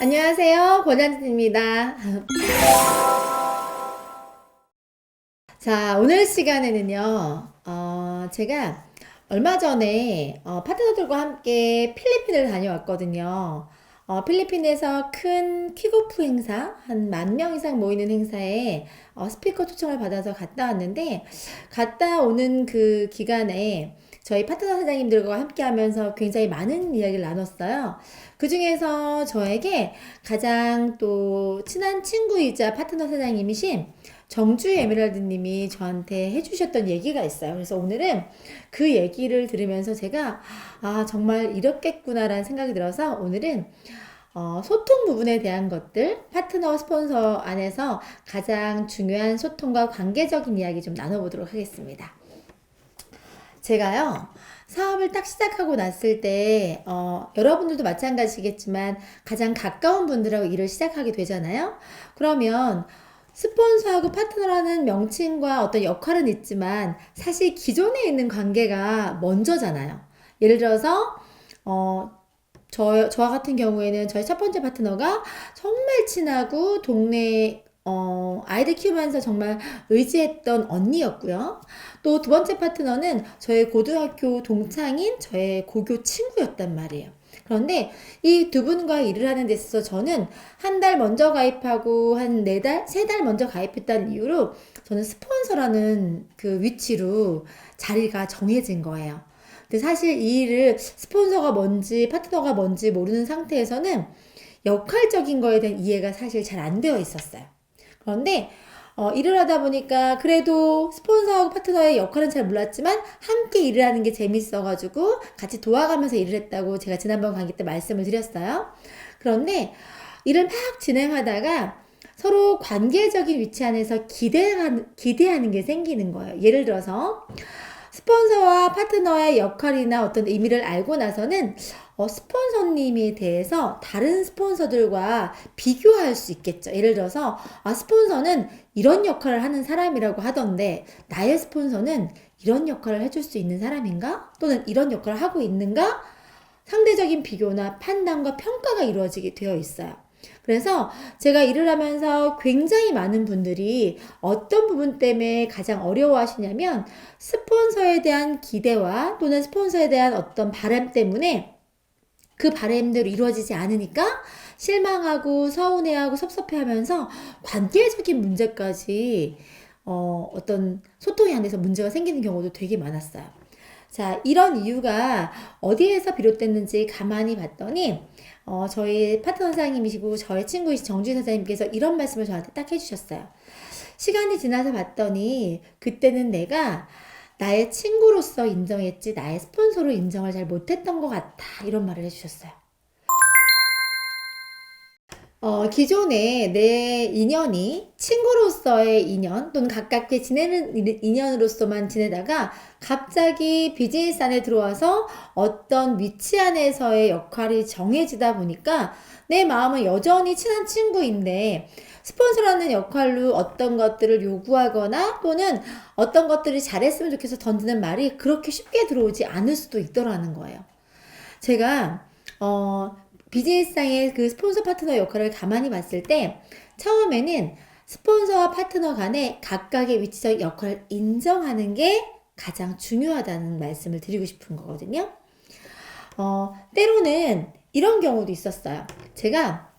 안녕하세요. 권현진입니다. 자, 오늘 시간에는요, 제가 얼마 전에 파트너들과 함께 필리핀을 다녀왔거든요. 필리핀에서 큰 킥오프 행사, 한 10,000명 이상 모이는 행사에 스피커 초청을 받아서 갔다 왔는데, 갔다 오는 그 기간에 저희 파트너 사장님들과 함께 하면서 굉장히 많은 이야기를 나눴어요. 그 중에서 저에게 가장 또 친한 친구이자 파트너 사장님이신 정주의 에메랄드 님이 저한테 해주셨던 얘기가 있어요. 그래서 오늘은 그 얘기를 들으면서 제가 정말 이렇겠구나라는 생각이 들어서 오늘은 소통 부분에 대한 것들, 파트너 스폰서 안에서 가장 중요한 소통과 관계적인 이야기 좀 나눠보도록 하겠습니다. 제가요, 사업을 딱 시작하고 났을 때, 여러분들도 마찬가지겠지만, 가장 가까운 분들하고 일을 시작하게 되잖아요? 그러면, 스폰서하고 파트너라는 명칭과 어떤 역할은 있지만, 사실 기존에 있는 관계가 먼저잖아요. 예를 들어서, 어, 저와 같은 경우에는 저희 첫 번째 파트너가 정말 친하고 동네 아이들 키우면서 정말 의지했던 언니였고요. 또 두 번째 파트너는 저의 고등학교 동창인 저의 고교 친구였단 말이에요. 그런데 이 두 분과 일을 하는 데 있어서 저는 한 달 먼저 가입하고 한 네 달, 세 달 먼저 가입했다는 이유로 저는 스폰서라는 그 위치로 자리가 정해진 거예요. 근데 사실 이 일을 스폰서가 뭔지 파트너가 뭔지 모르는 상태에서는 역할적인 거에 대한 이해가 사실 잘 안 되어 있었어요. 그런데 일을 하다 보니까 그래도 스폰서하고 파트너의 역할은 잘 몰랐지만 함께 일을 하는 게 재밌어가지고 같이 도와가면서 일을 했다고 제가 지난번 강의 때 말씀을 드렸어요. 그런데 일을 막 진행하다가 서로 관계적인 위치 안에서 기대하는 게 생기는 거예요. 예를 들어서 스폰서와 파트너의 역할이나 어떤 의미를 알고 나서는 스폰서님에 대해서 다른 스폰서들과 비교할 수 있겠죠. 예를 들어서 스폰서는 이런 역할을 하는 사람이라고 하던데 나의 스폰서는 이런 역할을 해줄 수 있는 사람인가? 또는 이런 역할을 하고 있는가? 상대적인 비교나 판단과 평가가 이루어지게 되어 있어요. 그래서 제가 일을 하면서 굉장히 많은 분들이 어떤 부분 때문에 가장 어려워하시냐면 스폰서에 대한 기대와 또는 스폰서에 대한 어떤 바람 때문에 그 바람대로 이루어지지 않으니까 실망하고 서운해하고 섭섭해하면서 관계적인 문제까지 어떤 소통이 안 돼서 문제가 생기는 경우도 되게 많았어요. 자, 이런 이유가 어디에서 비롯됐는지 가만히 봤더니 저희 파트너 사장님이시고 저의 친구이신 정주희 사장님께서 이런 말씀을 저한테 딱 해주셨어요. 시간이 지나서 봤더니 그때는 내가 나의 친구로서 인정했지 나의 스폰서로 인정을 잘 못했던 것 같아. 이런 말을 해주셨어요. 기존에 내 인연이 친구로서의 인연 또는 가깝게 지내는 인연으로서만 지내다가 갑자기 비즈니스 안에 들어와서 어떤 위치 안에서의 역할이 정해지다 보니까 내 마음은 여전히 친한 친구인데 스폰서라는 역할로 어떤 것들을 요구하거나 또는 어떤 것들을 잘했으면 좋겠어 던지는 말이 그렇게 쉽게 들어오지 않을 수도 있더라는 거예요. 제가 비즈니스상의 그 스폰서 파트너 역할을 가만히 봤을 때 처음에는 스폰서와 파트너 간의 각각의 위치적 역할을 인정하는 게 가장 중요하다는 말씀을 드리고 싶은 거거든요. 때로는 이런 경우도 있었어요. 제가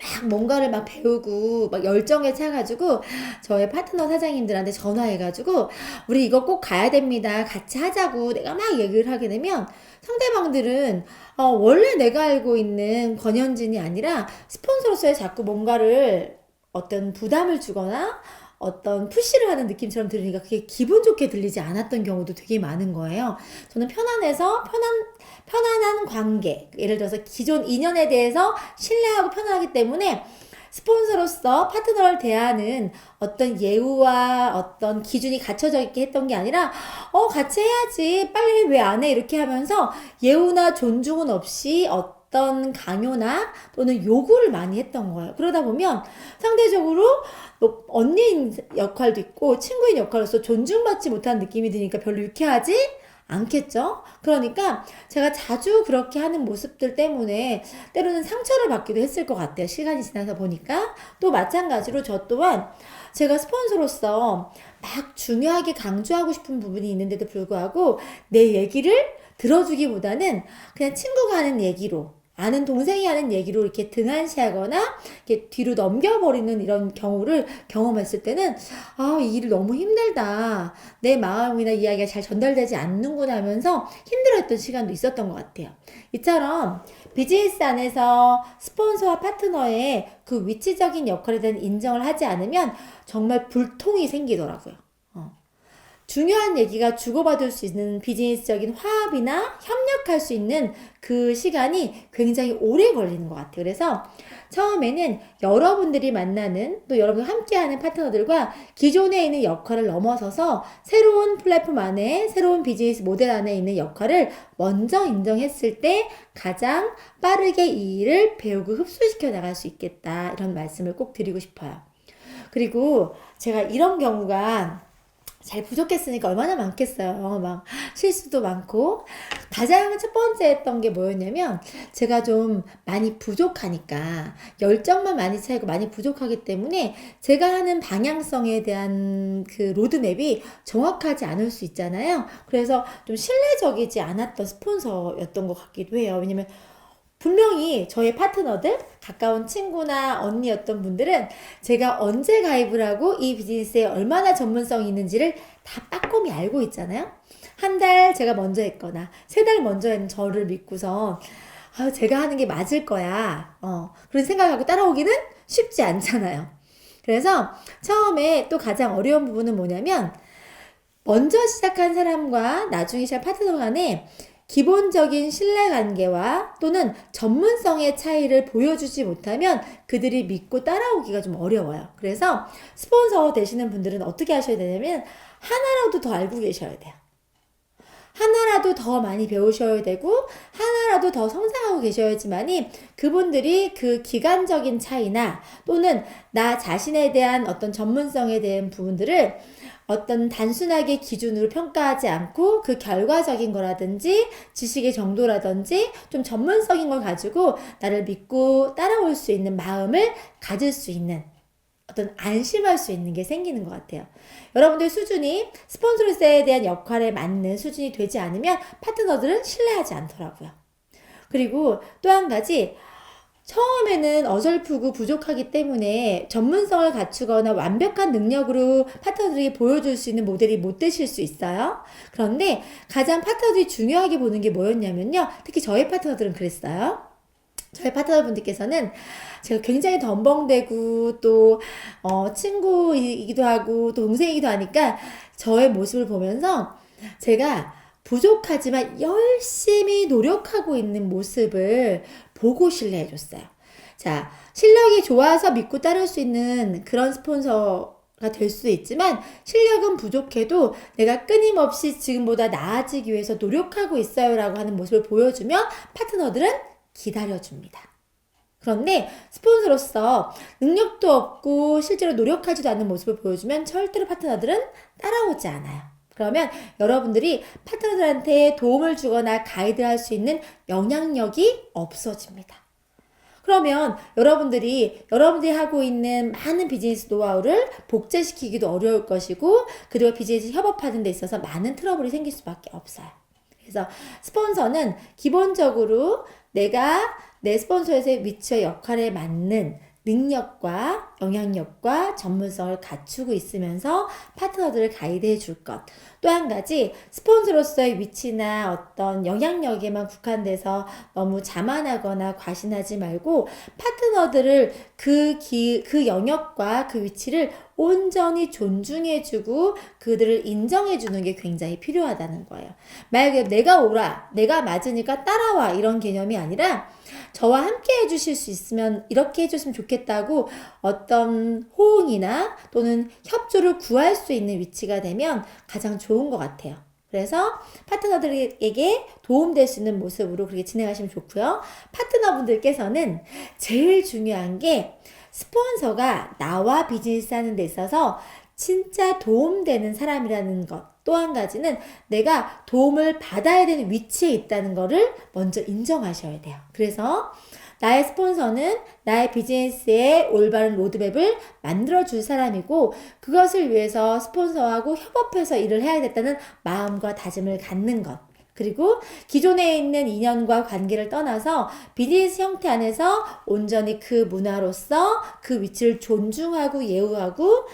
막 뭔가를 막 배우고 막 열정에 차가지고 저의 파트너 사장님들한테 전화해가지고 우리 이거 꼭 가야 됩니다. 같이 하자고 내가 막 얘기를 하게 되면 상대방들은 원래 내가 알고 있는 권현진이 아니라 스폰서로서의 자꾸 뭔가를 어떤 부담을 주거나 어떤 푸시를 하는 느낌처럼 들으니까 그게 기분 좋게 들리지 않았던 경우도 되게 많은 거예요. 저는 편안한 관계. 예를 들어서 기존 인연에 대해서 신뢰하고 편안하기 때문에 스폰서로서 파트너를 대하는 어떤 예우와 어떤 기준이 갖춰져 있게 했던 게 아니라 같이 해야지 빨리 왜 안 해 이렇게 하면서 예우나 존중은 없이 어떤 강요나 또는 요구를 많이 했던 거예요. 그러다 보면 상대적으로 언니인 역할도 있고 친구인 역할로서 존중받지 못하는 느낌이 드니까 별로 유쾌하지 않겠죠? 그러니까 제가 자주 그렇게 하는 모습들 때문에 때로는 상처를 받기도 했을 것 같아요. 시간이 지나서 보니까. 또 마찬가지로 저 또한 제가 스폰서로서 막 중요하게 강조하고 싶은 부분이 있는데도 불구하고 내 얘기를 들어주기보다는 그냥 친구가 하는 얘기로, 아는 동생이 하는 얘기로 이렇게 등한시하거나 이렇게 뒤로 넘겨버리는 이런 경우를 경험했을 때는 이 일 너무 힘들다. 내 마음이나 이야기가 잘 전달되지 않는구나 하면서 힘들어했던 시간도 있었던 것 같아요. 이처럼 비즈니스 안에서 스폰서와 파트너의 그 위치적인 역할에 대한 인정을 하지 않으면 정말 불통이 생기더라고요. 중요한 얘기가 주고받을 수 있는 비즈니스적인 화합이나 협력할 수 있는 그 시간이 굉장히 오래 걸리는 것 같아요. 그래서 처음에는 여러분들이 만나는 또 여러분과 함께하는 파트너들과 기존에 있는 역할을 넘어서서 새로운 플랫폼 안에 새로운 비즈니스 모델 안에 있는 역할을 먼저 인정했을 때 가장 빠르게 이 일을 배우고 흡수시켜 나갈 수 있겠다. 이런 말씀을 꼭 드리고 싶어요. 그리고 제가 이런 경우가 잘 부족했으니까 얼마나 많겠어요. 막 실수도 많고. 가장 첫 번째 했던 게 뭐였냐면 제가 좀 많이 부족하니까 열정만 많이 차이고 많이 부족하기 때문에 제가 하는 방향성에 대한 그 로드맵이 정확하지 않을 수 있잖아요. 그래서 좀 신뢰적이지 않았던 스폰서였던 것 같기도 해요. 왜냐면 분명히 저의 파트너들, 가까운 친구나 언니였던 분들은 제가 언제 가입을 하고 이 비즈니스에 얼마나 전문성이 있는지를 다 빠꼼히 알고 있잖아요. 한 달 제가 먼저 했거나 3달 먼저 했는 저를 믿고서 제가 하는 게 맞을 거야. 그런 생각하고 따라오기는 쉽지 않잖아요. 그래서 처음에 또 가장 어려운 부분은 뭐냐면 먼저 시작한 사람과 나중에 시작 파트너 간에 기본적인 신뢰관계와 또는 전문성의 차이를 보여주지 못하면 그들이 믿고 따라오기가 좀 어려워요. 그래서 스폰서 되시는 분들은 어떻게 하셔야 되냐면 하나라도 더 알고 계셔야 돼요. 하나라도 더 많이 배우셔야 되고 하나라도 더 성장하고 계셔야지만이 그분들이 그 기간적인 차이나 또는 나 자신에 대한 어떤 전문성에 대한 부분들을 어떤 단순하게 기준으로 평가하지 않고 그 결과적인 거라든지 지식의 정도라든지 좀 전문성인 걸 가지고 나를 믿고 따라올 수 있는 마음을 가질 수 있는 어떤 안심할 수 있는 게 생기는 것 같아요. 여러분들 수준이 스폰서로서에 대한 역할에 맞는 수준이 되지 않으면 파트너들은 신뢰하지 않더라고요. 그리고 또 한 가지 처음에는 어설프고 부족하기 때문에 전문성을 갖추거나 완벽한 능력으로 파트너들이 보여줄 수 있는 모델이 못 되실 수 있어요. 그런데 가장 파트너들이 중요하게 보는 게 뭐였냐면요. 특히 저희 파트너들은 그랬어요. 저희 파트너분들께서는 제가 굉장히 덤벙대고 또 친구이기도 하고 또 동생이기도 하니까 저의 모습을 보면서 제가 부족하지만 열심히 노력하고 있는 모습을 보고 신뢰해 줬어요. 자, 실력이 좋아서 믿고 따를 수 있는 그런 스폰서가 될 수 있지만 실력은 부족해도 내가 끊임없이 지금보다 나아지기 위해서 노력하고 있어요 라고 하는 모습을 보여주면 파트너들은 기다려줍니다. 그런데 스폰서로서 능력도 없고 실제로 노력하지도 않는 모습을 보여주면 절대로 파트너들은 따라오지 않아요. 그러면 여러분들이 파트너들한테 도움을 주거나 가이드할 수 있는 영향력이 없어집니다. 그러면 여러분들이 하고 있는 많은 비즈니스 노하우를 복제시키기도 어려울 것이고 그리고 비즈니스 협업하는 데 있어서 많은 트러블이 생길 수밖에 없어요. 그래서 스폰서는 기본적으로 내가 내 스폰서의 위치와 역할에 맞는 능력과 영향력과 전문성을 갖추고 있으면서 파트너들을 가이드해 줄 것. 또 한 가지 스폰서로서의 위치나 어떤 영향력에만 국한돼서 너무 자만하거나 과신하지 말고 파트너들을 그 영역과 그 위치를 온전히 존중해주고 그들을 인정해주는 게 굉장히 필요하다는 거예요. 만약에 내가 옳아, 내가 맞으니까 따라와 이런 개념이 아니라 저와 함께 해주실 수 있으면 이렇게 해줬으면 좋겠다고 어떤 호응이나 또는 협조를 구할 수 있는 위치가 되면 가장 좋은 것 같아요. 그래서 파트너들에게 도움될 수 있는 모습으로 그렇게 진행하시면 좋고요. 파트너분들께서는 제일 중요한 게 스폰서가 나와 비즈니스 하는 데 있어서 진짜 도움되는 사람이라는 것 또 한 가지는 내가 도움을 받아야 되는 위치에 있다는 거를 먼저 인정하셔야 돼요. 그래서 나의 스폰서는 나의 비즈니스의 올바른 로드맵을 만들어줄 사람이고, 그것을 위해서 스폰서하고 협업해서 일을 해야겠다는 마음과 다짐을 갖는 것. 그리고 기존에 있는 인연과 관계를 떠나서 비즈니스 형태 안에서 온전히 그 문화로서 그 위치를 존중하고 예우하고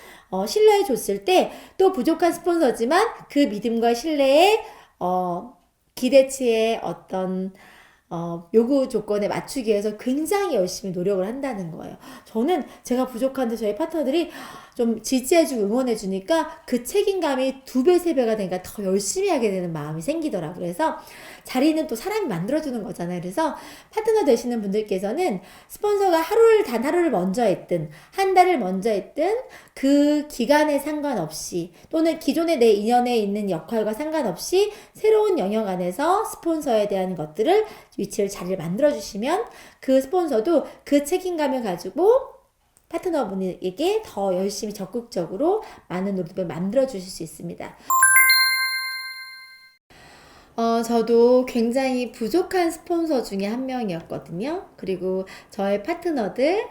신뢰해 줬을 때, 또 부족한 스폰서지만 그 믿음과 신뢰에 기대치의 어떤 요구 조건에 맞추기 위해서 굉장히 열심히 노력을 한다는 거예요. 저는 제가 부족한데 저희 파트너들이 좀 지지해주고 응원해주니까 그 책임감이 2배, 3배가 되니까 더 열심히 하게 되는 마음이 생기더라고요. 그래서 자리는 또 사람이 만들어주는 거잖아요. 그래서 파트너 되시는 분들께서는 스폰서가 단 하루를 먼저 했든 한 달을 먼저 했든 그 기간에 상관없이, 또는 기존의 내 인연에 있는 역할과 상관없이 새로운 영역 안에서 스폰서에 대한 것들을 자리를 만들어주시면 그 스폰서도 그 책임감을 가지고 파트너분에게 더 열심히 적극적으로 많은 노력을 만들어 주실 수 있습니다. 저도 굉장히 부족한 스폰서 중에 한 명이었거든요. 그리고 저의 파트너들,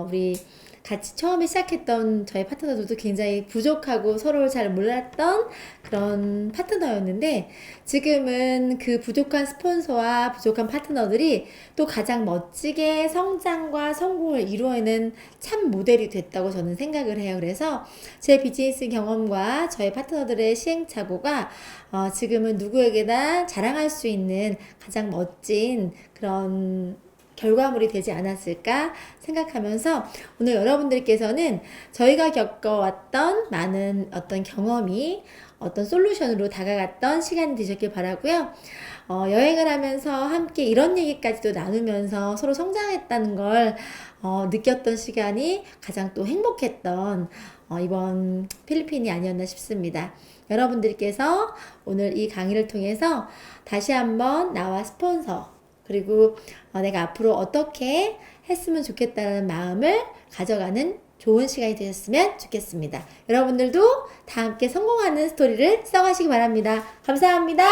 우리 같이 처음에 시작했던 저희 파트너들도 굉장히 부족하고 서로를 잘 몰랐던 그런 파트너였는데, 지금은 그 부족한 스폰서와 부족한 파트너들이 또 가장 멋지게 성장과 성공을 이루어내는 참 모델이 됐다고 저는 생각을 해요. 그래서 제 비즈니스 경험과 저희 파트너들의 시행착오가 지금은 누구에게나 자랑할 수 있는 가장 멋진 그런 결과물이 되지 않았을까 생각하면서, 오늘 여러분들께서는 저희가 겪어왔던 많은 어떤 경험이 어떤 솔루션으로 다가갔던 시간이 되셨길 바라고요. 여행을 하면서 함께 이런 얘기까지도 나누면서 서로 성장했다는 걸 느꼈던 시간이 가장 또 행복했던 이번 필리핀이 아니었나 싶습니다. 여러분들께서 오늘 이 강의를 통해서 다시 한번 나와 스폰서, 그리고 내가 앞으로 어떻게 했으면 좋겠다는 마음을 가져가는 좋은 시간이 되셨으면 좋겠습니다. 여러분들도 다 함께 성공하는 스토리를 써가시기 바랍니다. 감사합니다.